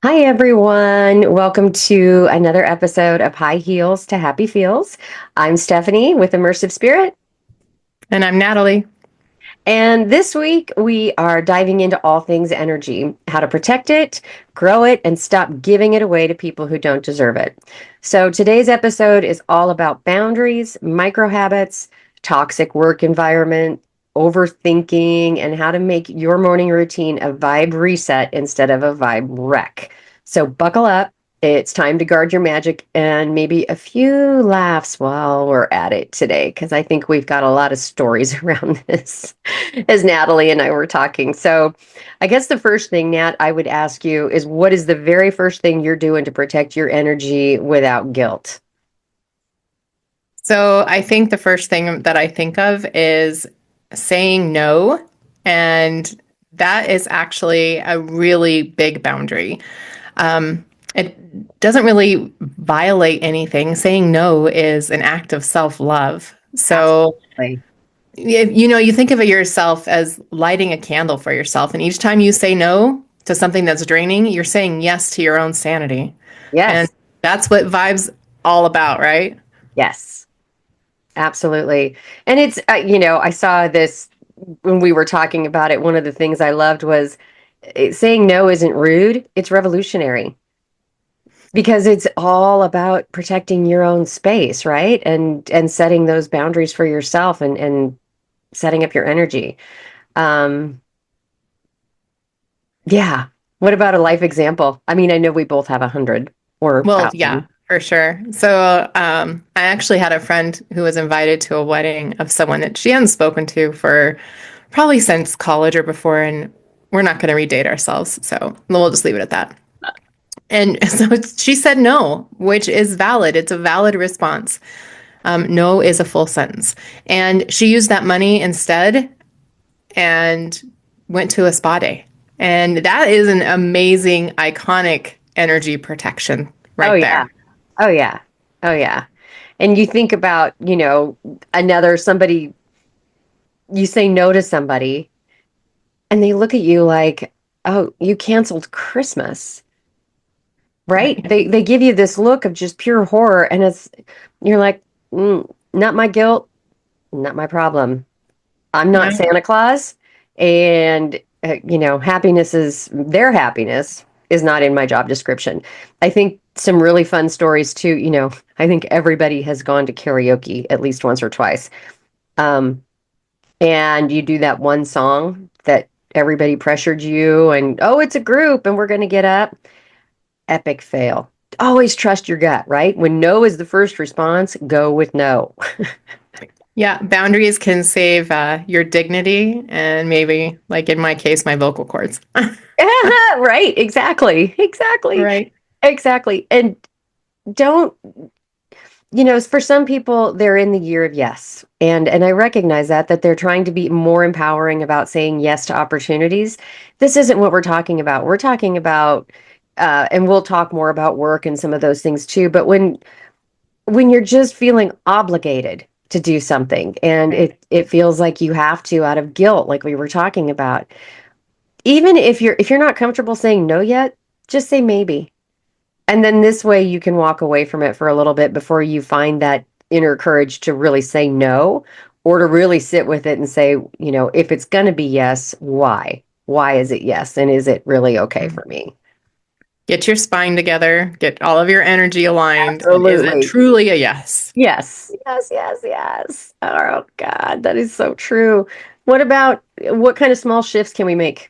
Hi, everyone. Welcome to another episode of High Heels to Happy Feels. I'm Stephanie with Immersive Spirit. And I'm Natalie. And this week we are diving into all things energy, how to protect it, grow it, and stop giving it away to people who don't deserve it. So today's episode is all about boundaries, micro habits, toxic work environment, overthinking, and how to make your morning routine a vibe reset instead of a vibe wreck. So buckle up. It's time to guard your magic and maybe a few laughs while we're at it today, because I think we've got a lot of stories around this as Natalie and I were talking. So I guess the first thing, Nat, I would ask you is what is the very first thing you're doing to protect your energy without guilt? So I think the first thing that I think of is saying no. And that is actually a really big boundary. It doesn't really violate anything. Saying no is an act of self-love. So, Absolutely. you think of it yourself as lighting a candle for yourself. And each time you say no to something that's draining, you're saying yes to your own sanity. And Yes. that's what vibe's all about, right? Yes. Absolutely. And I saw this when we were talking about it. One of the things I loved was saying no isn't rude, it's revolutionary because it's all about protecting your own space, right? And setting those boundaries for yourself and setting up your energy. Um, yeah. What about a life example? I mean, I know we both have 100 or Well, yeah, 1,000. for sure. So, I actually had a friend who was invited to a wedding of someone that she hadn't spoken to for probably since college or before, and we're not going to redate ourselves. So we'll just leave it at that. And so she said no, which is valid. It's a valid response. No is a full sentence. And she used that money instead and went to a spa day. And that is an amazing, iconic energy protection Oh right yeah. there. Oh yeah. Oh yeah. And you think about, another somebody, you say no to somebody and they look at you like, "Oh, you canceled Christmas." Right? Right. They give you this look of just pure horror and you're like, not my guilt, not my problem. I'm not No. Santa Claus, and happiness is their happiness is not in my job description. I think some really fun stories too. I think everybody has gone to karaoke at least once or twice, um, and you do that one song that everybody pressured you, and oh, it's a group, and we're going to get up. Epic fail. Always trust your gut, right? When no is the first response, go with no. Yeah, boundaries can save your dignity and maybe, like in my case, my vocal cords. Right, exactly. Exactly. Right. Exactly. And don't, for some people they're in the year of yes. And I recognize that they're trying to be more empowering about saying yes to opportunities. This isn't what we're talking about. We're talking about and we'll talk more about work and some of those things too, but when you're just feeling obligated to do something and Right. it feels like you have to out of guilt like we were talking about, even if you're not comfortable saying no yet, just say maybe. And then this way you can walk away from it for a little bit before you find that inner courage to really say no, or to really sit with it and say, if it's going to be yes, why? Why is it yes? And is it really okay for me? Get your spine together, get all of your energy aligned, and is it Absolutely. truly a yes? Yes. Yes, yes, yes. Oh God, that is so true. What kind of small shifts can we make?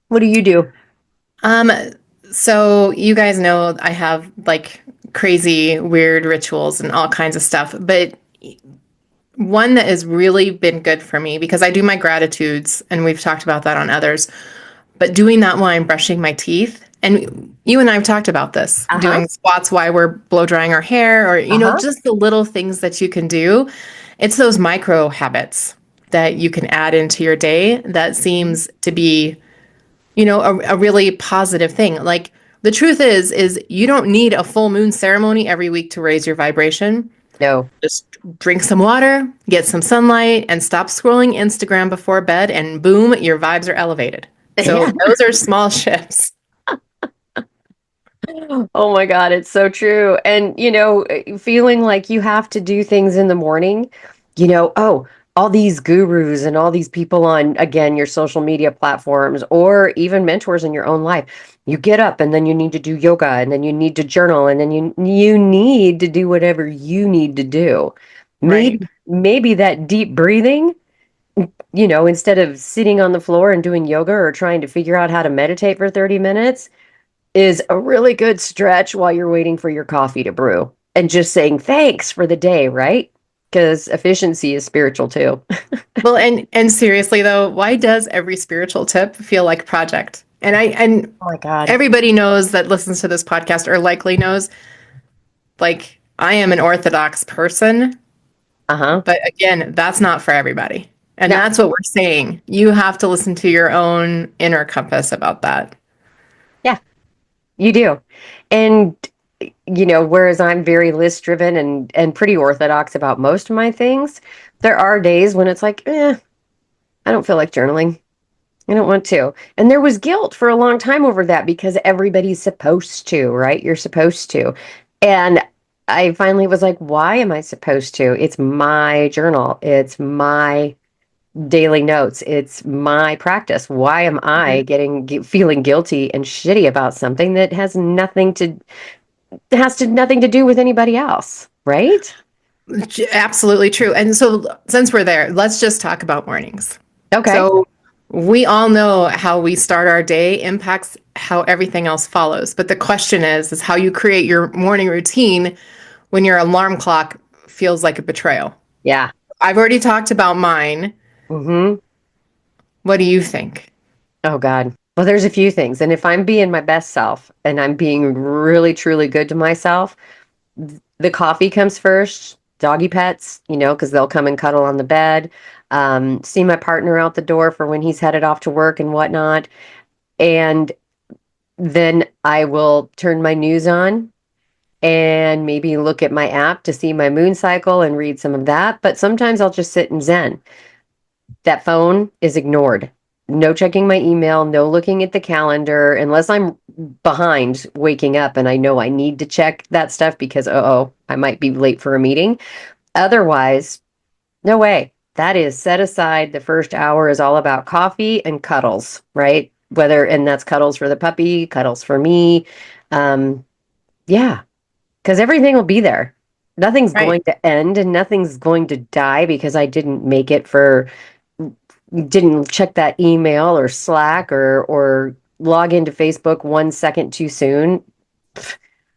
What do you do? Um, so you guys know I have like crazy, weird rituals and all kinds of stuff, but one that has really been good for me because I do my gratitudes, and we've talked about that on others, but doing that while I'm brushing my teeth. And you and I have talked about this, Uh-huh. doing squats while we're blow drying our hair, or, Uh-huh. just the little things that you can do. It's those micro habits that you can add into your day that seems to be, a really positive thing. Like the truth is you don't need a full moon ceremony every week to raise your vibration. No. Just drink some water, get some sunlight, and stop scrolling Instagram before bed, and boom, your vibes are elevated. So Yeah. those are small shifts. Oh my God, it's so true. And, feeling like you have to do things in the morning, oh, all these gurus and all these people on, again, your social media platforms or even mentors in your own life. You get up and then you need to do yoga and then you need to journal and then you need to do whatever you need to do. Right. Maybe that deep breathing, instead of sitting on the floor and doing yoga or trying to figure out how to meditate for 30 minutes, is a really good stretch while you're waiting for your coffee to brew and just saying thanks for the day, right? Because efficiency is spiritual too. Well, and seriously though, why does every spiritual tip feel like a project? And Oh my God. everybody knows that listens to this podcast or likely knows, like, I am an Orthodox person, Uh-huh. but again, that's not for everybody. And No, that's what we're saying. You have to listen to your own inner compass about that. yeah, you do. And whereas I'm very list driven and pretty orthodox about most of my things, there are days when it's like, I don't feel like journaling. I don't want to. And there was guilt for a long time over that because everybody's supposed to, right? You're supposed to. And I finally was like, why am I supposed to? It's my journal. It's my daily notes. It's my practice. Why am I feeling guilty and shitty about something that has nothing to do with anybody else, right? Absolutely true. And so, since we're there, let's just talk about mornings. Okay. So, we all know how we start our day impacts how everything else follows. But the question is how you create your morning routine when your alarm clock feels like a betrayal. Yeah. I've already talked about mine. Hmm. What do you think? Oh God. Well, there's a few things. And if I'm being my best self and I'm being really, truly good to myself, the coffee comes first, doggy pets, because they'll come and cuddle on the bed. See my partner out the door for when he's headed off to work and whatnot. And then I will turn my news on and maybe look at my app to see my moon cycle and read some of that. But sometimes I'll just sit in Zen. That phone is ignored. No checking my email, no looking at the calendar, unless I'm behind waking up and I know I need to check that stuff because, I might be late for a meeting. Otherwise, no way. That is set aside. The first hour is all about coffee and cuddles, right? And that's cuddles for the puppy, cuddles for me. Um, yeah, because everything will be there. Nothing's Right. going to end and nothing's going to die because I didn't make it for didn't check that email or Slack or log into Facebook 1 second too soon.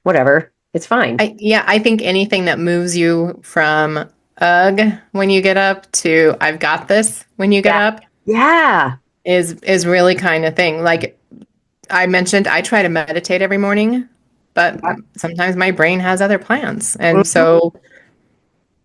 Whatever. It's fine. I think anything that moves you from ugh when you get up to I've got this when you get Yeah. up Yeah. is really kind of thing. Like I mentioned, I try to meditate every morning, but sometimes my brain has other plans. And Mhm. so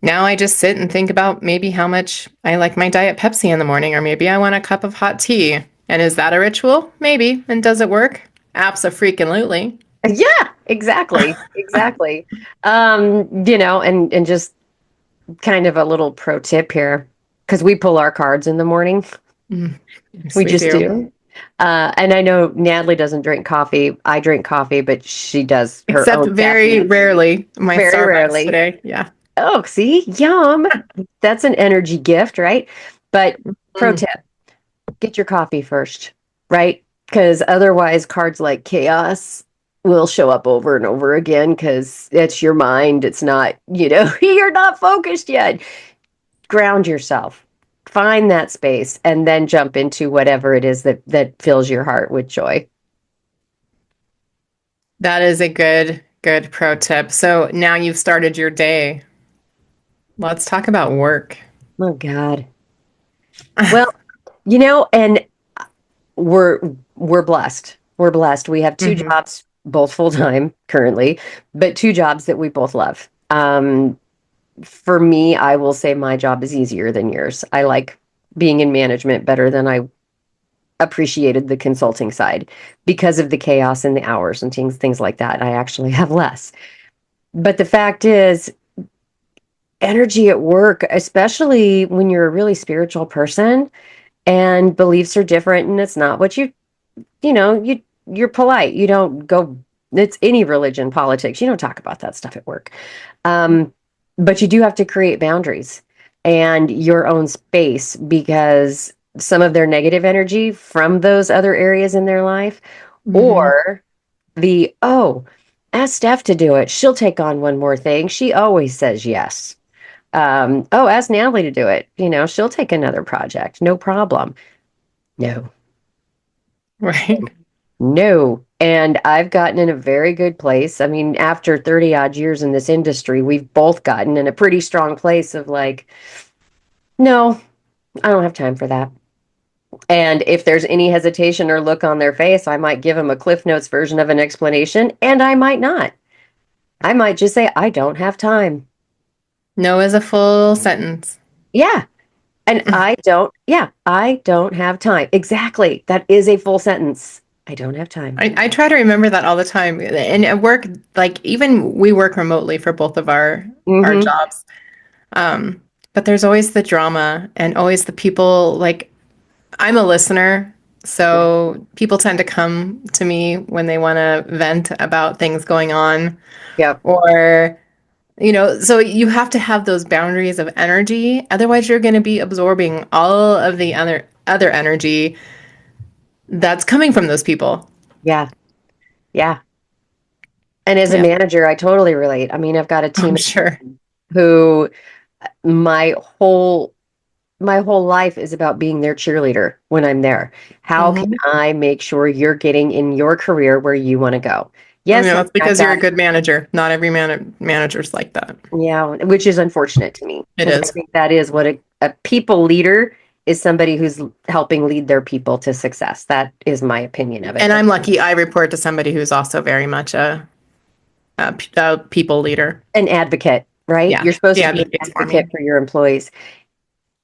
now I just sit and think about maybe how much I like my Diet Pepsi in the morning, or maybe I want a cup of hot tea. And is that a ritual? Maybe. And does it work? Abso-freaking-lutely. Yeah, exactly. Exactly. And just kind of a little pro tip here, because we pull our cards in the morning. Mm, yes, We we just do. do. And I know Natalie doesn't drink coffee. I drink coffee, but she does her Except own very caffeine rarely. My very Starbucks rarely. today. Yeah. Oh, see, yum. That's an energy gift, right? But pro Mm. tip, get your coffee first, right? Because otherwise, cards like chaos will show up over and over again because it's your mind. It's not, you're not focused yet. Ground yourself, find that space, and then jump into whatever it is that fills your heart with joy. That is a good pro tip. So now you've started your day. Let's talk about work. Oh, God. Well, and we're we're blessed. We're blessed. We have two Hmm. jobs, both full time currently, but two jobs that we both love. For me, I will say my job is easier than yours. I like being in management better than I appreciated the consulting side because of the chaos and the hours and things like that. I actually have less. But the fact is, energy at work, especially when you're a really spiritual person and beliefs are different and it's not what you're polite. You don't go It's any religion, politics. You don't talk about that stuff at work. Um, but you do have to create boundaries and your own space because some of their negative energy from those other areas in their life, Hmm. or oh, ask Steph to do it. She'll take on one more thing. She always says yes. Oh, ask Natalie to do it. She'll take another project. No problem. No, Right. no. And I've gotten in a very good place. I mean, after 30 odd years in this industry, we've both gotten in a pretty strong place of like, no, I don't have time for that. And if there's any hesitation or look on their face, I might give them a Cliff Notes version of an explanation, and I might not. I might just say, I don't have time. No is a full sentence. Yeah. And I don't have time. Exactly. That is a full sentence. I don't have time. I try to remember that all the time. And at work, like even we work remotely for both of our Hmm. jobs. Um, but there's always the drama and always the people like I'm a listener, so people tend to come to me when they want to vent about things going on Yep. or so you have to have those boundaries of energy. Otherwise, you're going to be absorbing all of the other energy that's coming from those people. Yeah. Yeah. And as a Yeah, manager, I totally relate. I mean, I've got a I'm team sure. who my whole my whole life is about being their cheerleader when I'm there. How can Hmm. I make sure you're getting in your career where you want to go? Yes, That's I've because you're a got good manager. Not every manager's like that. yeah, which is unfortunate to me It because I is. think that is what a people leader is somebody who's helping lead their people to success. That is my opinion of it. And I'm lucky I report to somebody who's also very much a people leader. An advocate, right? Yeah, You're supposed she to be an advocates for advocate me. for your employees.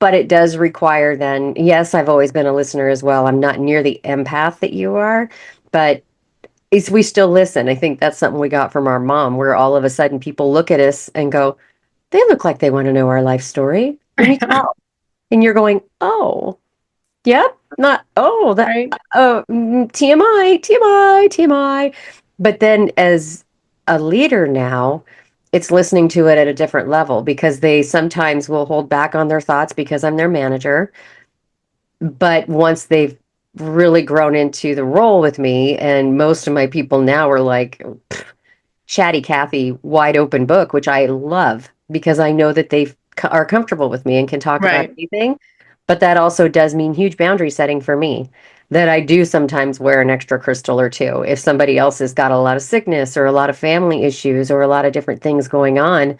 But it does require then, yes, I've always been a listener as well. I'm not near the empath that you are, but is we still listen. I think that's something we got from our mom, where all of a sudden people look at us and go, they look like they want to know our life story. Let me tell. And you're going, oh, yep, not, oh, that, Right. TMI, TMI, TMI. But then as a leader now, it's listening to it at a different level because they sometimes will hold back on their thoughts because I'm their manager. But once they've really grown into the role with me, and most of my people now are like chatty Cathy, wide open book, which I love because I know that they are comfortable with me and can talk about Right. anything. But that also does mean huge boundary setting for me. That I do sometimes wear an extra crystal or two. If somebody else has got a lot of sickness or a lot of family issues or a lot of different things going on,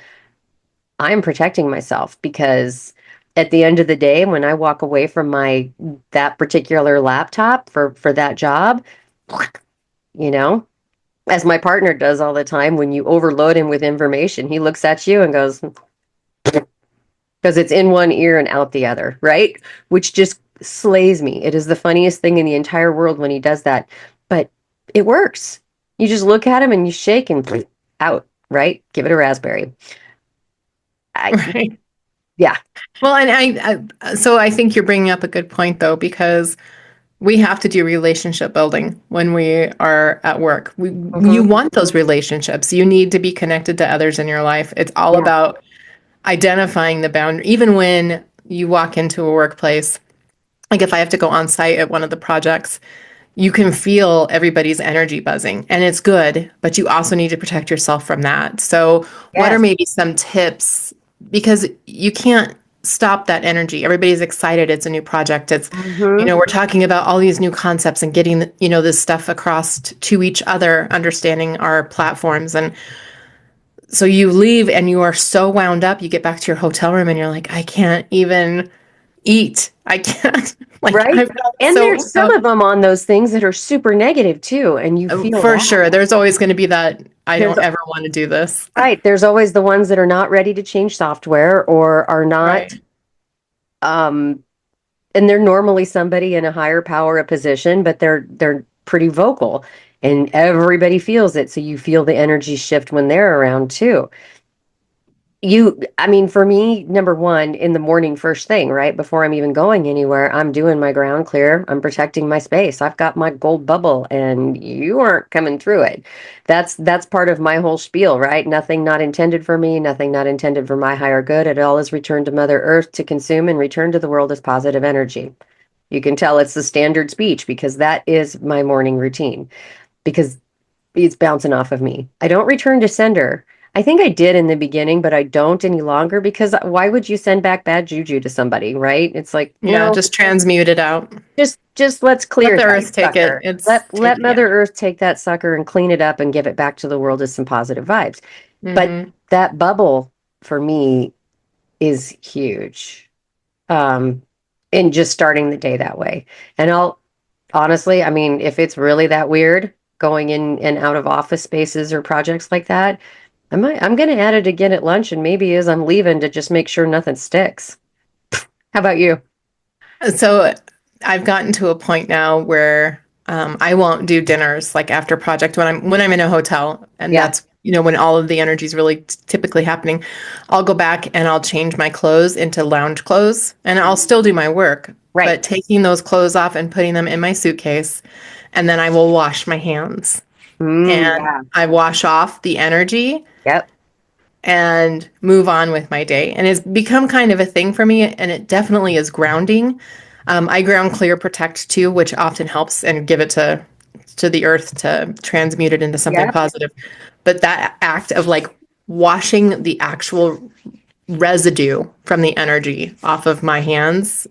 I'm protecting myself because at the end of the day, when I walk away from my that particular laptop for that job, you know, as my partner does all the time, when you overload him with information, he looks at you and goes, because it's in one ear and out the other, right? Which just slays me. It is the funniest thing in the entire world when he does that, but it works. You just look at him and you shake and out, right? Give it a raspberry. I, Right. yeah. Well, and so I think you're bringing up a good point though, because we have to do relationship building when we are at work. You Hmm. want those relationships. You need to be connected to others in your life. It's all Yeah. about identifying the boundary. Even when you walk into a workplace, like if I have to go on site at one of the projects, you can feel everybody's energy buzzing and it's good, but you also need to protect yourself from that. So, what are Yes. maybe some tips? Because you can't stop that energy. Everybody's excited. It's a new project. Hmm. We're talking about all these new concepts and getting, this stuff across to each other, understanding our platforms. And so you leave and you are so wound up, you get back to your hotel room and you're like, I can't even eat. I can't, like, Right. I've got And so, there's some of them on those things that are super negative too, and you feel for that. sure, there's always going to be that I There's don't ever want to do this. right. There's always the ones that are not ready to change software or are not Right. um and they're normally somebody in a higher power a position, but they're pretty vocal and everybody feels it. So you feel the energy shift when they're around too. I mean, for me, number one, in the morning, first thing, right? Before I'm even going anywhere, I'm doing my ground clear. I'm protecting my space. I've got my gold bubble and you aren't coming through it. That's part of my whole spiel, right? Nothing not intended for me, nothing not intended for my higher good. It all is returned to Mother Earth to consume and return to the world as positive energy. You can tell it's the standard speech because that is my morning routine because it's bouncing off of me. I don't return to sender. I think I did in the beginning, but I don't any longer because why would you send back bad juju to somebody, right? It's like, Yeah, no, just transmute it out. just let's Let clear the that earth take it. sucker. It's Let take yeah. Mother Earth take that sucker and clean it up and give it back to the world as some positive vibes. But Hmm. that bubble for me is huge. Um, in just starting the day that way. And I'll honestly, I mean, if it's really that weird going in and out of office spaces or projects like that, I'm gonna add it again at lunch and maybe as I'm leaving to just make sure nothing sticks. How about you? So I've gotten to a point now where I won't do dinners like after project when I'm in a hotel, and Yeah. that's when all of the energy is really typically happening. I'll go back and I'll change my clothes into lounge clothes, and I'll still do my work, Right. but taking those clothes off and putting them in my suitcase, and then I will wash my hands and Yeah. I wash off the energy Yep. and move on with my day. And it's become kind of a thing for me, and it definitely is grounding. I ground clear protect too, which often helps and give it to the earth to transmute it into something Yep. positive. But that act of like washing the actual residue from the energy off of my hands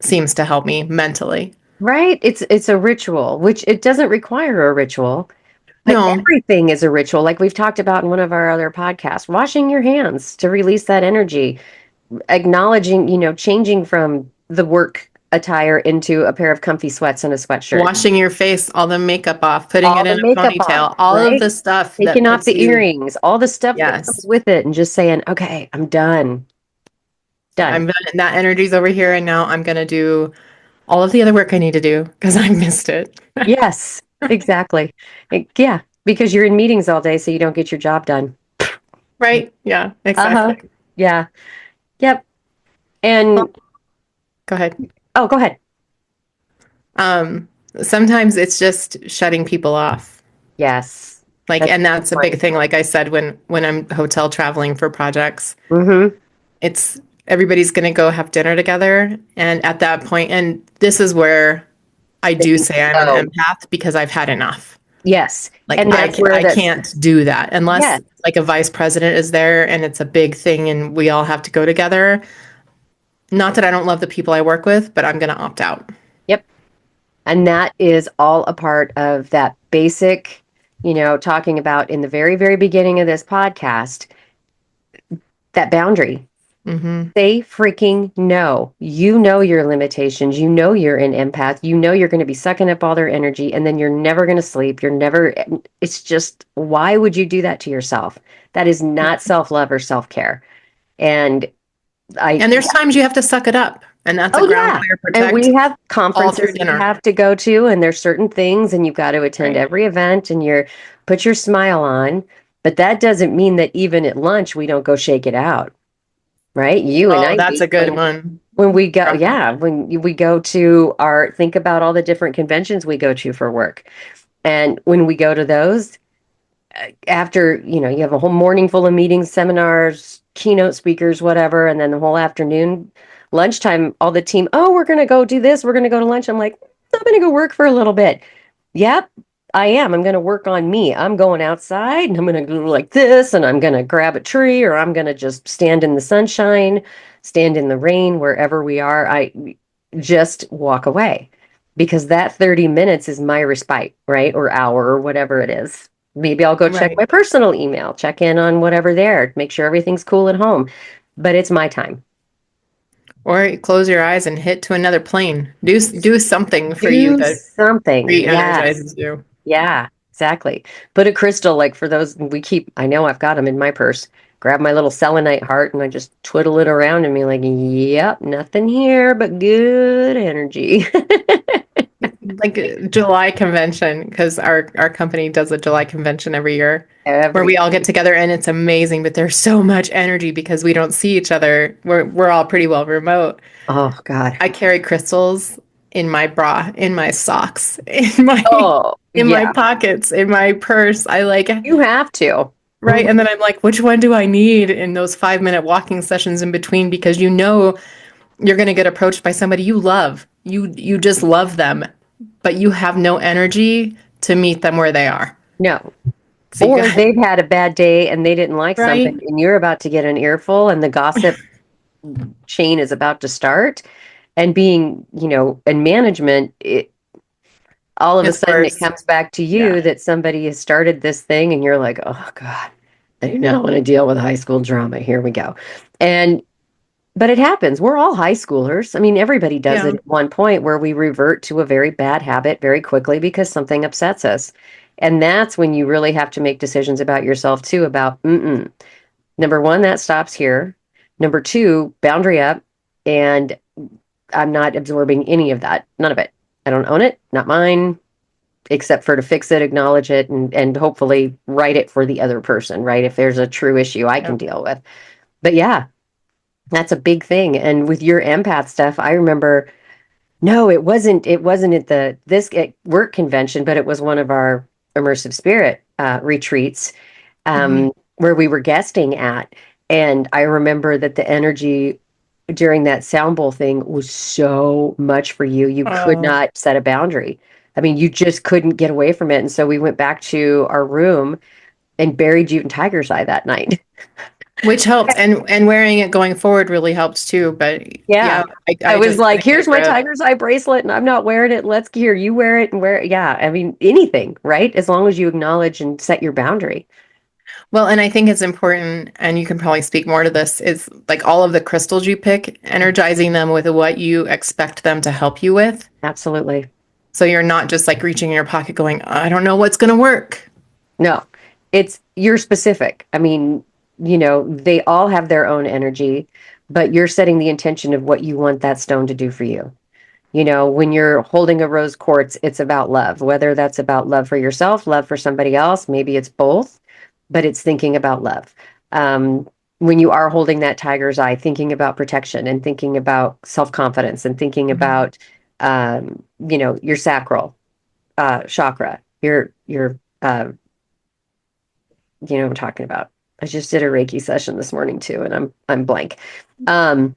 seems to help me mentally. Right. It's a ritual, which it doesn't require a ritual, but No, everything is a ritual, like we've talked about in one of our other podcasts. Washing your hands to release that energy, acknowledging, changing from the work attire into a pair of comfy sweats and a sweatshirt. washing your face, all the makeup off, putting All it the in a makeup off, ponytail, all of right? the stuff that Taking off puts the you, earrings, all the stuff that comes yes. with it, and just saying, okay, I'm done. Done. I'm gonna, that energy's over here, and now I'm gonna do all of the other work I need to do because I missed it. Yes, exactly. Yeah, because you're in meetings all day, so you don't get your job done. Right? Yeah, Uh-huh. exactly. Yeah. Yep. Well, And go ahead. oh, go ahead. Um, Sometimes it's just shutting people off. Yes. Like, That's a and good that's a big point. thing. Like I said, when I'm hotel traveling for projects, Mm-hmm. it's everybody's gonna go have dinner together, and at that point, and this is where I do say I'm an So, empath because I've had enough. yes. Like And that's where I that's, can't do that unless yes. like a vice president is there and it's a big thing and we all have to go together. Not that I don't love the people I work with, but I'm going to opt out. Yep. And that is all a part of that basic, talking about in the very, very beginning of this podcast, that boundary. Hmm. Say freaking no. You know your limitations. You know you're an empath. You know you're going to be sucking up all their energy and then you're never going to sleep. You're never, it's just, why would you do that to yourself? That is not self love or self care. And I, And there's times you have to suck it up, and that's a oh, ground yeah. clear And protect we have all through conferences we dinner. have to go to, and there's certain things, and you've got to attend Right. every event and you're put your smile on. But that doesn't mean that even at lunch, we don't go shake it out, right? You and Oh, I that's meet a good one. when we go, Rock yeah, we go to our, think about all the different conventions we go to for work. And when we go to those, after, you have a whole morning full of meetings, seminars, keynote speakers, whatever, and then the whole afternoon, lunchtime, all the team, oh, we're going to go do this. We're going to go to lunch. I'm like, I'm going to go work for a little bit. Yep, I am. I'm going to work on me. I'm going outside and I'm going to go like this and I'm going to grab a tree or I'm going to just stand in the sunshine, stand in the rain, wherever we are. I just walk away because that 30 minutes is my respite, right? Or hour or whatever it is. Maybe I'll go check Right. my personal email, check in on whatever there, make sure everything's cool at home. But it's my time. Or you close your eyes and hit to another plane. Do something for you Do that something. Yes. re-energizes you. Yeah, exactly. Put a crystal, like for those we keep, I know I've got them in my purse. Grab my little selenite heart and I just twiddle it around and be like, yep, nothing here but good energy. like a July convention, because our company does a July convention every year where we Every all get together and it's amazing, but there's so much energy because we don't see each other. We're all pretty well remote. Oh God. I carry crystals in my bra, in my socks, in my Oh in my yeah, pockets, in my purse. I like you have to. right, and then I'm like, which one do I need in those 5 minute walking sessions in between? Because you know you're going to get approached by somebody you love. You just love them, but you have no energy to meet them where they are. No. So you Or got they've had a bad day and they didn't like something, right. and you're about to get an earful, and the gossip chain is about to start. And being, in management, all of a It's sudden it worse. comes back to Yeah. you that somebody has started this thing, and you're like, oh God, I do not want to deal with high school drama. Here we go. And but it happens. We're all high schoolers. I mean, everybody does it Yeah. at one point where we revert to a very bad habit very quickly because something upsets us. And that's when you really have to make decisions about yourself too, about number one, that stops here. Number two, boundary up. And I'm not absorbing any of that. None of it. I don't own it, not mine, except for to fix it, acknowledge it, and hopefully write it for the other person, right? If there's a true issue I can Yep. deal with. But yeah, that's a big thing. And with your empath stuff, I remember, no, it wasn't at this at work convention, but it was one of our immersive spirit retreats, Mhm. where we were guesting at. And I remember that the energy during that sound bowl thing was so much for you. You could Oh, not set a boundary. I mean, you just couldn't get away from it. And so we went back to our room and buried you in tiger's eye that night. which helped, and wearing it going forward really helps too. But Yeah. yeah, I I was just like, couldn't get a here's my grip. tiger's eye bracelet, and I'm not wearing it. Let's here, you wear it and wear it. Yeah. I mean, anything, right? As long as you acknowledge and set your boundary. Well, and I think it's important, and you can probably speak more to this, is like all of the crystals you pick, energizing them with what you expect them to help you with. Absolutely. So you're not just like reaching in your pocket going, I don't know what's going to work. No, it's you're specific. I mean, they all have their own energy, but you're setting the intention of what you want that stone to do for you. When you're holding a rose quartz, it's about love, whether that's about love for yourself, love for somebody else, maybe it's both, but it's thinking about love. When you are holding that tiger's eye, thinking about protection and thinking about self-confidence and thinking Mhm. about, your sacral chakra, you know what I'm talking about. I just did a Reiki session this morning too, and I'm blank. Um,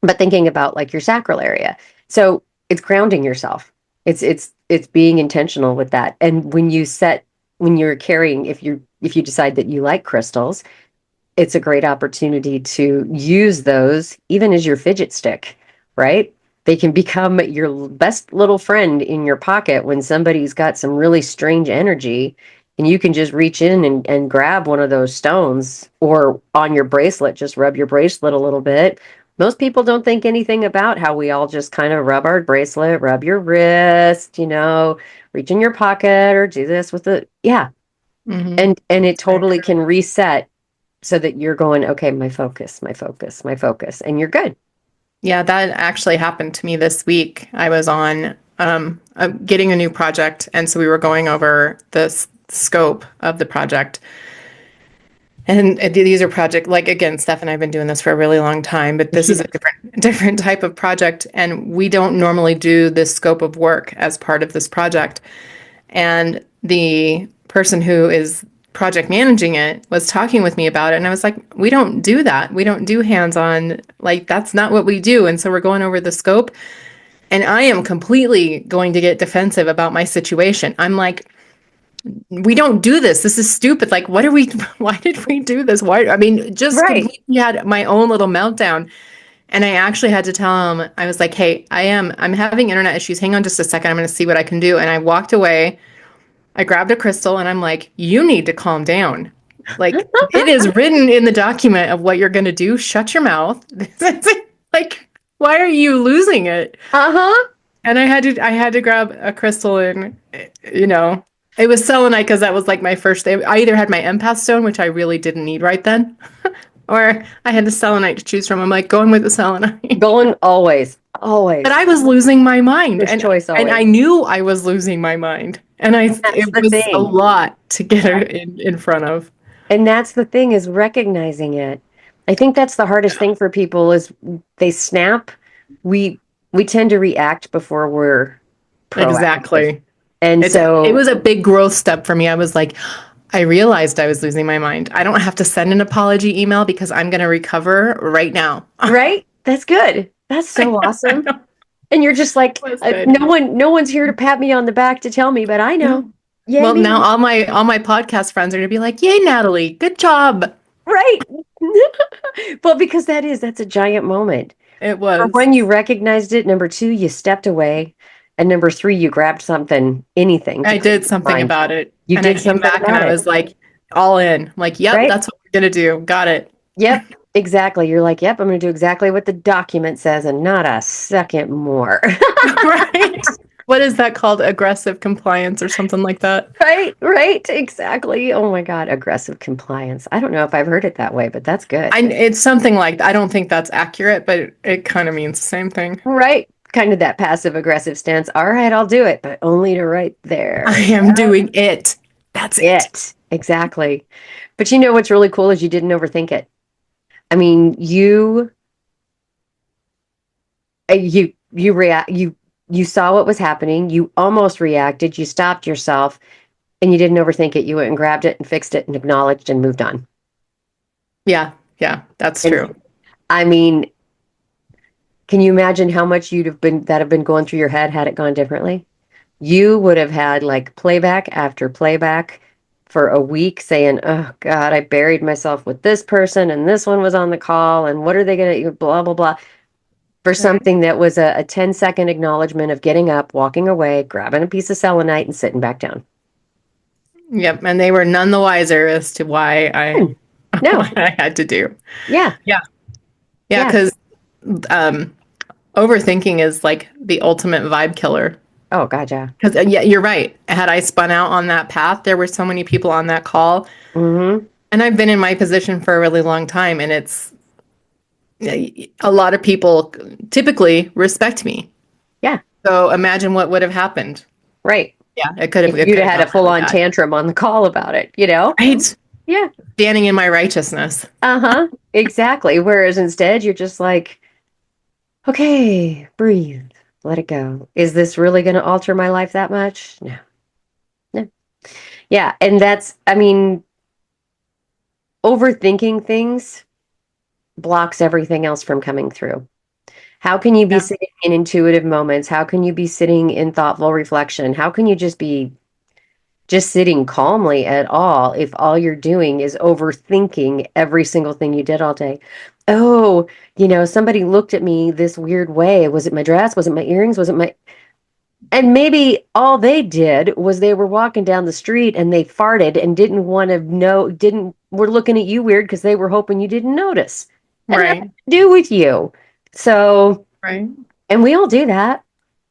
but thinking about like your sacral area. So it's grounding yourself. It's being intentional with that. And when you're carrying, if you decide that you like crystals, it's a great opportunity to use those even as your fidget stick, right? They can become your best little friend in your pocket when somebody's got some really strange energy, and you can just reach in and grab one of those stones, or on your bracelet, just rub your bracelet a little bit. Most people don't think anything about how we all just kind of rub our bracelet, rub your wrist, reach in your pocket or do this with the, yeah. Mhm. And it Very totally true. can reset so that you're going, okay, my focus, my focus, my focus, and you're good. Yeah, that actually happened to me this week. I was on getting a new project, and so we were going over the scope of the project. And these are project like again, Steph and I've been doing this for a really long time, but this is a Yeah. different type of project, and we don't normally do this scope of work as part of this project. And the person who is project managing it was talking with me about it, and I was like, we don't do that. We don't do hands-on. Like that's not what we do. And so we're going over the scope, and I am completely going to get defensive about my situation. I'm like, we don't do this. This is stupid. Like, what are we, why did we do this? Why, I mean, just Right. completely had my own little meltdown. And I actually had to tell him, I was like, hey, I'm having internet issues. Hang on just a second. I'm going to see what I can do. And I walked away. I grabbed a crystal and I'm like, you need to calm down. Like, it is written in the document of what you're going to do. Shut your mouth. Like, why are you losing it? Uh-huh. And I had to grab a crystal and you know, it was selenite because that was like my first day. I either had my empath stone, which I really didn't need right then, or I had the selenite to choose from. I'm like going with the selenite. Going always. But Always. I was losing my mind, First choice and always. I knew I was losing my mind, and That's it the was a thing. lot to get it in front of. And that's the thing is recognizing it. I think that's the hardest thing for people is they snap. We we tend to react before we're proactive. Exactly. And It so, was a big growth step for me. I was like, I realized I was losing my mind. I don't have to send an apology email because I'm going to recover right now. right? That's good. That's I so know, I awesome. know. It And you're just like, was good. no one's here to pat me on the back to tell me, but I know. No. Yay Well, now me. all my podcast friends are going to be like, "Yay, Natalie, good job." Right. Well, because that's a giant moment. It For was. one, you recognized it. Number two, you stepped away. And number three, you grabbed something, anything to I clear did your something mind. about it. You And I did came something back and about I it, was like all in. I'm like, "Yep, right? that's what we're going to do." Got it. Yep, exactly. You're like, yep, I'm going to do exactly what the document says and not a second more. Right? What is that called? Aggressive compliance or something like that? Right, right, exactly. Oh my God, aggressive compliance. I don't know if I've heard it that way, but that's good. It's something like I don't think that's accurate, but it kind of means the same thing. Right, kind of that passive aggressive stance. All right, I'll do it, but only to right I there. am doing it. That's it. It, exactly. But you know what's really cool is you didn't overthink it. I mean, you saw what was happening. You almost reacted. You stopped yourself, and you didn't overthink it. You went and grabbed it and fixed it and acknowledged and moved on. Yeah, yeah, that's And true. I mean, can you imagine how much have been going through your head had it gone differently? You would have had like playback after playback for a week saying, "Oh God, I buried myself with this person and this one was on the call and what are they going to blah blah blah." For Right. something that was a 10-second acknowledgement of getting up, walking away, grabbing a piece of selenite and sitting back down. Yep, and they were none the wiser as to why Hmm. No. what I had to do. Yeah. Yeah, yeah, Yeah. because um, overthinking is like the ultimate vibe killer. Oh God, yeah. Because yeah, you're right. Had I spun out on that path, there were so many people on that call, Mm-hmm. and I've been in my position for a really long time, and it's a lot of people typically respect me. Yeah. So imagine what would have happened. Right. Yeah, If it you'd could have have had a gone really full-on bad. tantrum on the call about it, you know? Right? Yeah. Standing in my righteousness. Uh-huh. Exactly. Whereas instead you're just like, okay, breathe, let it go. Is this really going to alter my life that much? No. No. Yeah. And I mean, overthinking things blocks everything else from coming through. How can you be Yeah. sitting in intuitive moments? How can you be sitting in thoughtful reflection? How can you just be just sitting calmly at all if all you're doing is overthinking every single thing you did all day? Oh, somebody looked at me this weird way. Was it my dress? Was it my earrings? Was it my. And maybe all they did was they were walking down the street and they farted and didn't want to know, were looking at you weird because they were hoping you didn't notice. And nothing Right. to do with you. So, Right. and we all do that.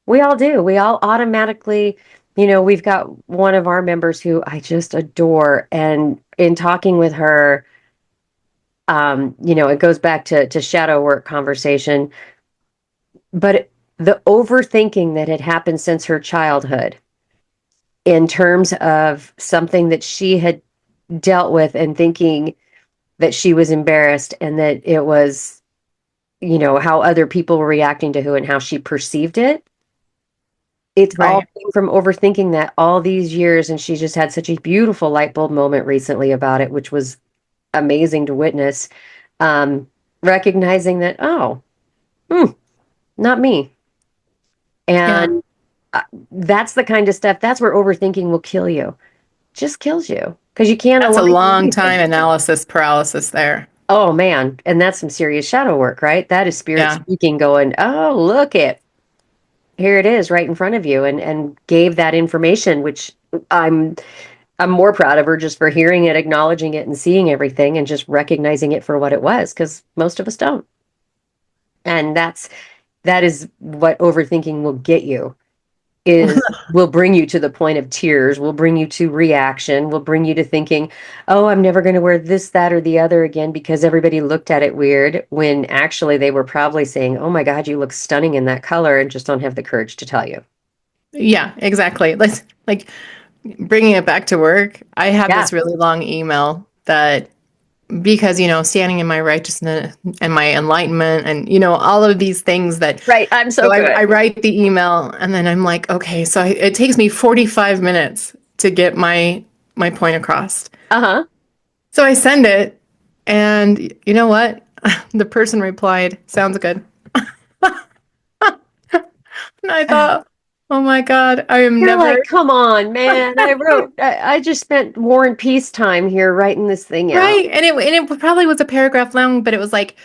We all do. We all automatically, we've got one of our members who I just adore. And in talking with her, it goes back to shadow work conversation, but the overthinking that had happened since her childhood in terms of something that she had dealt with and thinking that she was embarrassed and that it was, how other people were reacting to who and how she perceived it. It's all Right. came from overthinking that all these years. And she just had such a beautiful light bulb moment recently about it, which was amazing to witness. Recognizing that, oh, hmm, not me. Yeah. And that's the kind of stuff, that's where overthinking will kill you. Just kills you because you can't That's align a long anything. time analysis paralysis there. Oh man, and that's some serious shadow work, right? That is spirit Yeah. speaking, going, "Oh, look it. Here it is right in front of you," and gave that information, which I'm I'm more proud of her just for hearing it, acknowledging it, and seeing everything and just recognizing it for what it was, because most of us don't. And that is what overthinking will get you is will bring you to the point of tears, will bring you to reaction, will bring you to thinking, oh, I'm never going to wear this, that, or the other again because everybody looked at it weird, when actually they were probably saying, oh my God, you look stunning in that color, and just don't have the courage to tell you. Yeah, exactly. Let's like bringing it back to work. I had Yeah. this really long email that because, standing in my righteousness and my enlightenment and, all of these things that, Right. I'm so so I good. write the email and then I'm like, okay, so it takes me 45 minutes to get my point across. Uh-huh. So I send it and you know what? The person replied, sounds good. And I thought, oh my God, I am You're never like, come on, man. I just spent War and Peace time here writing this thing out. right. And it probably was a paragraph long, but it was like,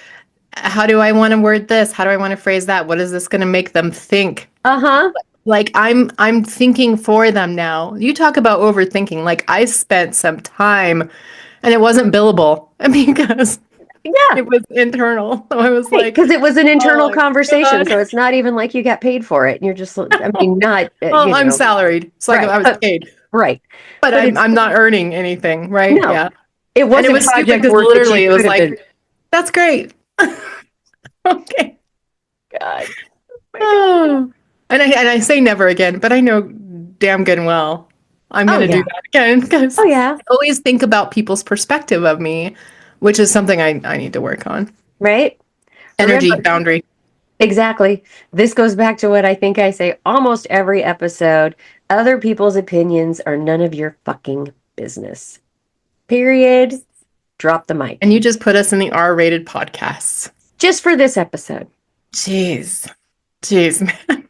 how do I want to word this? How do I want to phrase that? What is this going to make them think? Uh-huh. Like I'm thinking for them now. You talk about overthinking. Like I spent some time and it wasn't billable because Yeah. it was internal. So I was Right. like, Because it was an internal oh my conversation. So God. it's not even like you got paid for it. And you're just, I mean, not, Well, I'm salaried. It's like right. I was paid, Right. but But I'm it's, I'm not earning anything, right? no, Yeah. it And it wasn't was stupid project because work that you literally it was could have been. like, that's great. Okay. God. Oh my God. Oh. And I say never again, but I know damn good and well I'm Oh, gonna do yeah. that again because Oh, yeah. I always think about people's perspective of me, which is something I need to work on. Right. Energy Remember, boundary. exactly. This goes back to what I think I say almost every episode. Other people's opinions are none of your fucking business. Period. Drop the And mic. you just put us in the R-rated podcasts. Just for this episode. Jeez. Jeez, man.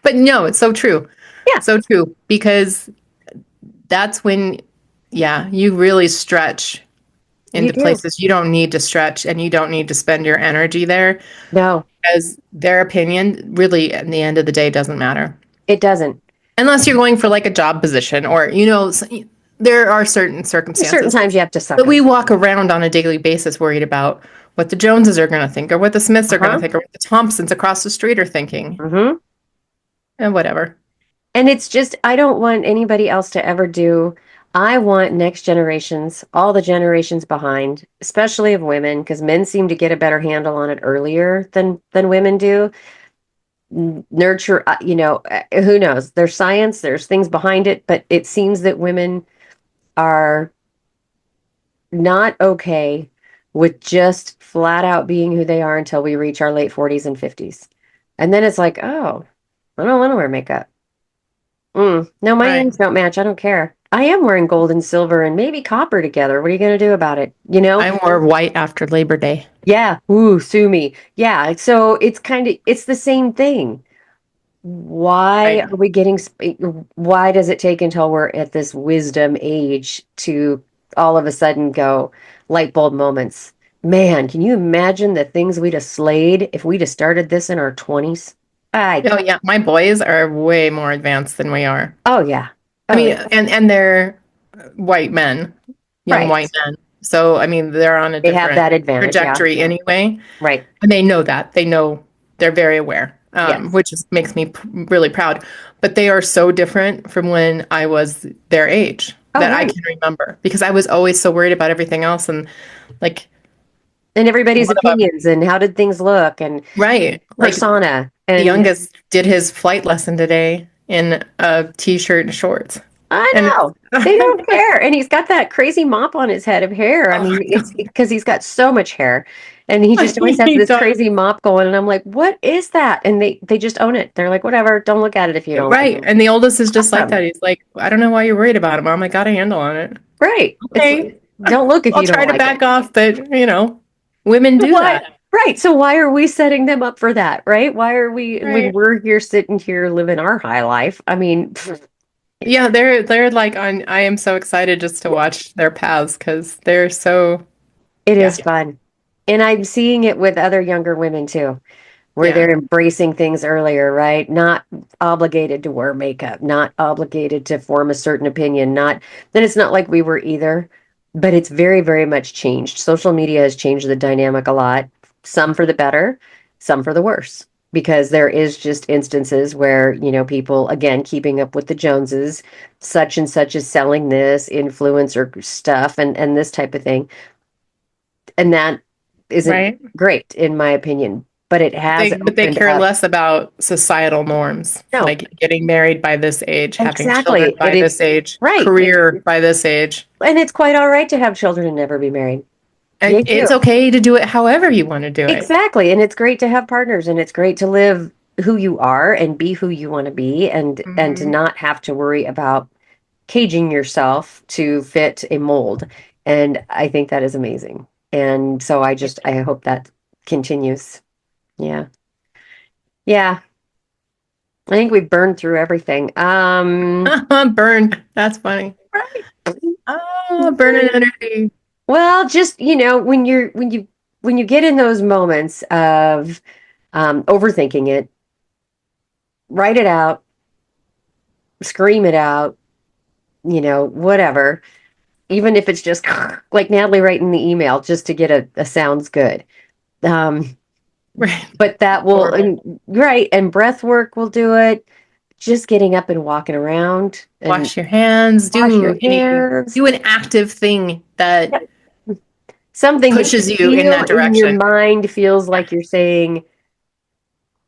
But no, it's so true. Yeah, So true. Because that's when, yeah, you really stretch you into do. places you don't need to stretch and you don't need to spend your energy there No, because their opinion really, at the end of the day, doesn't matter. it doesn't. Unless you're going for like a job position or, there are certain There's certain circumstances. times you have to suck But them. we walk around on a daily basis worried about what the Joneses are going to think or what the Smiths are going to Uh-huh. think or what the Thompsons across the street are thinking Hmm. and whatever. And it's just, I don't want anybody else to ever do. I want next generations, all the generations behind, especially of women, because men seem to get a better handle on it earlier than women do. Nurture, who knows? There's science, there's things behind it, but it seems that women are not okay with just flat out being who they are until we reach our late 40s and 50s. And then it's like, oh, I don't want to wear makeup. No, my Right. names don't match. I don't care. I am wearing gold and silver and maybe copper together. What are you going to do about it? I wore white after Labor Day. Yeah. Ooh, sue me. Yeah. So it's the same thing. Why Right. are we getting, why does it take until we're at this wisdom age to all of a sudden go light bulb moments? Man, can you imagine the things we'd have slayed if we'd have started this in our 20s? I, Oh yeah, my boys are way more advanced than we are. oh yeah. I Oh mean, yeah. and they're white men, young Right. white men. So I mean, they're on a They have different that advantage. Yeah. trajectory anyway, Right. and they know that. They know they're very aware, Yes. which makes me really proud. But they are so different from when I was their age Oh, that I right. can remember because I was always so worried about everything else and like And everybody's one of them, opinions and how did things look and right? Like persona. the And youngest did his flight lesson today in a t-shirt and shorts. I And know they don't care. And he's got that crazy mop on his head of hair. I oh mean, my it's God, because he's got so much hair and he just always has he this does. crazy mop going. And I'm like, what is that? And they just own it. They're like, whatever, don't look at it if you don't like Right. it. And the oldest is just like Awesome. that. He's like, I don't know why you're worried about it, Mom. I got a handle on it. Right. It's Okay. like, don't look if I'll you don't try to like it. back off, but women do Why? that. Right. So why are we setting them up for that? Right. Why are we, when Right. we're here sitting here living our high life? I mean, Yeah, they're like on I am so excited just to watch their paths because they're so it yeah. is fun. And I'm seeing it with other younger women too, where Yeah. they're embracing things earlier, right? Not obligated to wear makeup, not obligated to form a certain opinion, not then it's not like we were either, but it's very, very much changed. Social media has changed the dynamic a lot, some for the better, some for the worse. because there is just instances where, people, again, keeping up with the Joneses, such and such is selling this influencer stuff and this type of thing. And that isn't Right. great, in my opinion, but it has But they opened care up. less about societal norms, No, like getting married by this age, having children exactly. by this age, Right. career by this age. And it's quite all right to have children and never be married. And Yay, you. it's okay to do it however you want to do it. Exactly. And it's great to have partners and it's great to live who you are and be who you want to be and to Mhm. not have to worry about caging yourself to fit a mold. And I think that is amazing. And so I hope that continues. Yeah. Yeah. I think we've burned through everything. Burn. That's funny. Right. Oh, burning energy. Well, just, when you get in those moments of overthinking it, write it out, scream it out, whatever. Even if it's just like Natalie writing the email just to get a sounds good. Um, Right. but that will, Or right. And breath work will do it. Just getting up and walking around and wash your hands, wash your hands. do an active thing that Yep. Something that pushes you you in feel that in your direction. mind feels like you're saying,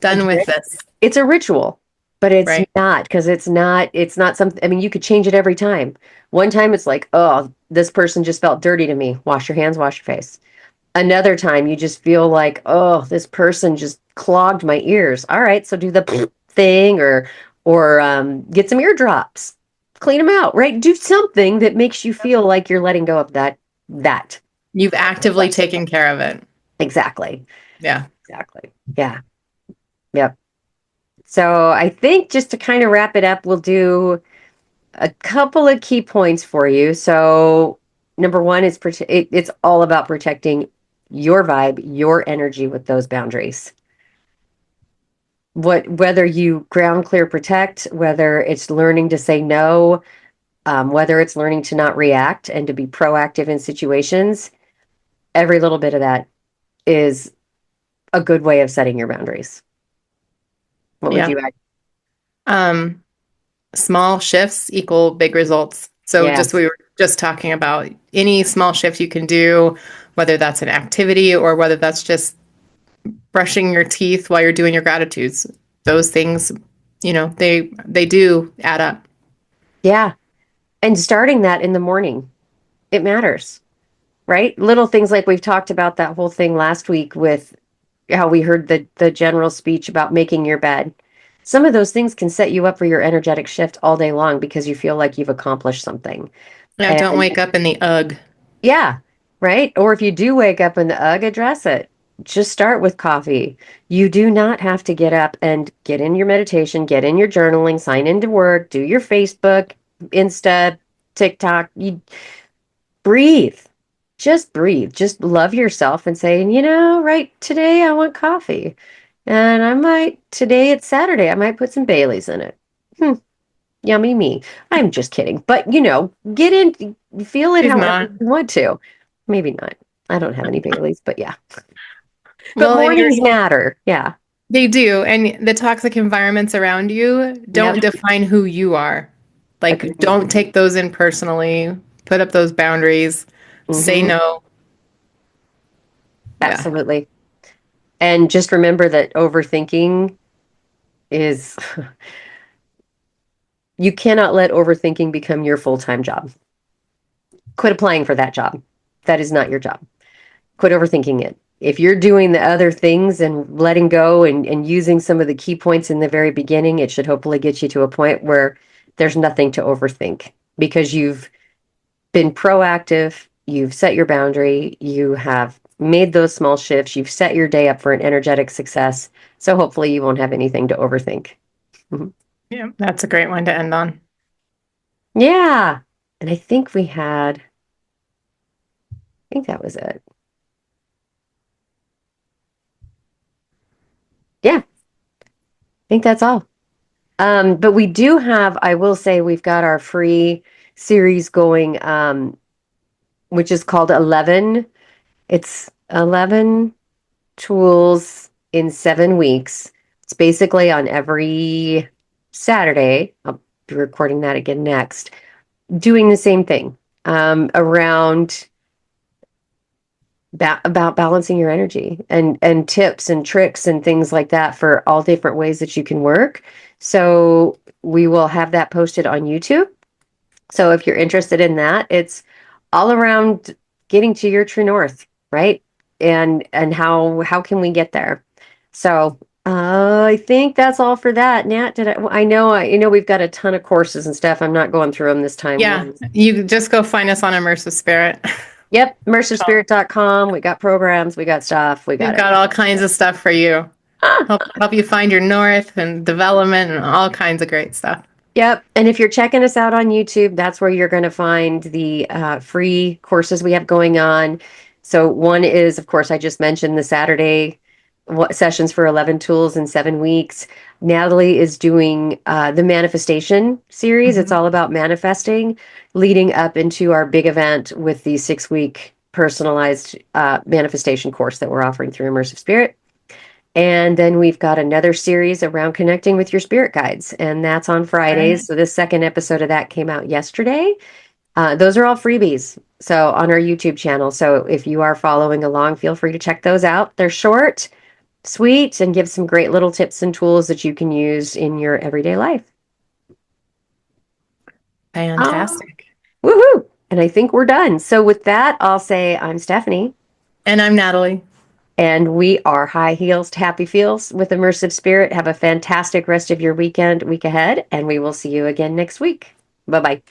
Done again, with this. it's a ritual, but it's Right. not because it's not something. I mean, you could change it every time. One time it's like, oh, this person just felt dirty to me. Wash your hands, wash your face. Another time you just feel like, oh, this person just clogged my ears. All right, so do the thing or get some eardrops. Clean them out, right? Do something that makes you feel like you're letting go of that. You've actively taken care of it. Exactly. Yeah. Exactly. Yeah. Yep. So I think just to kind of wrap it up, we'll do a couple of key points for you. So number one is it's all about protecting your vibe, your energy with those boundaries. Whether you ground clear protect, whether it's learning to say no, whether it's learning to not react and to be proactive in situations, every little bit of that is a good way of setting your boundaries. What would Yeah. you add? Um, Small shifts equal big results. So just Yes. we were just talking about any small shift you can do, whether that's an activity or whether that's just brushing your teeth while you're doing your gratitudes. Those things, they do add up. Yeah. And starting that in the morning, it matters, right? Little things like we've talked about that whole thing last week with how we heard the general speech about making your bed. Some of those things can set you up for your energetic shift all day long because you feel like you've accomplished something. Yeah, don't And wake up in the ugh. yeah, right? Or if you do wake up in the UGG, address it. Just start with coffee. You do not have to get up and get in your meditation, get in your journaling, sign into work, do your Facebook, Insta, TikTok. You breathe. Just breathe. Just love yourself and say, right, today I want coffee. And today it's Saturday, I might put some Baileys in it. Hmm, yummy me. I'm just kidding. But, get in, feel it She's however not. you want to. Maybe not. I don't have any Baileys, but yeah. But Well, and mornings matter. Yeah. they do. And the toxic environments around you don't Yep. define who you are. Like, Agreed. don't take those in personally. Put up those boundaries. Say Hmm. no. Yeah. Absolutely. And just remember that overthinking is, you cannot let overthinking become your full-time job. Quit applying for that job. That is not your job. Quit overthinking it. If you're doing the other things and letting go and using some of the key points in the very beginning, it should hopefully get you to a point where there's nothing to overthink because you've been proactive, you've set your boundary, you have made those small shifts, you've set your day up for an energetic success. So hopefully you won't have anything to overthink. Mhm. Yeah. That's a great one to end on. Yeah. And I think that was it. Yeah, I think that's all. But we do have, I will say, we've got our free series going, which is called 11. It's 11 tools in 7 weeks It's basically on every Saturday. I'll be recording that again next, doing the same thing around about balancing your energy and tips and tricks and things like that for all different ways that you can work. So we will have that posted on YouTube. So if you're interested in that, it's all around getting to your true north, right? And how can we get there? So I think that's all for that. Nat, did I know we've got a ton of courses and stuff. I'm not going through them this time. Yeah, you just go find us on Immersive Spirit. Yep, immersivespirit.com. We got programs, we got stuff, we got We've got everything. all kinds of stuff for you. Help you find your north and development and all kinds of great stuff. Yep. And if you're checking us out on YouTube, that's where you're going to find the free courses we have going on. So, one is, of course, I just mentioned the Saturday sessions for 11 tools in 7 weeks. Natalie is doing the manifestation series. It's Mhm. all about manifesting, leading up into our big event with the 6 week personalized manifestation course that we're offering through Immersive Spirit. And then we've got another series around connecting with your spirit guides, and that's on Right. Fridays. So this second episode of that came out yesterday. Those are all freebies. So on our YouTube channel. So if you are following along, feel free to check those out. They're short, sweet, and give some great little tips and tools that you can use in your everyday life. Ah, Fantastic. woohoo! And I think we're done. So with that, I'll say I'm Stephanie. And I'm Natalie. And we are High Heels to Happy Feels with Immersive Spirit. Have a fantastic rest of your week ahead, and we will see you again next week. Bye bye.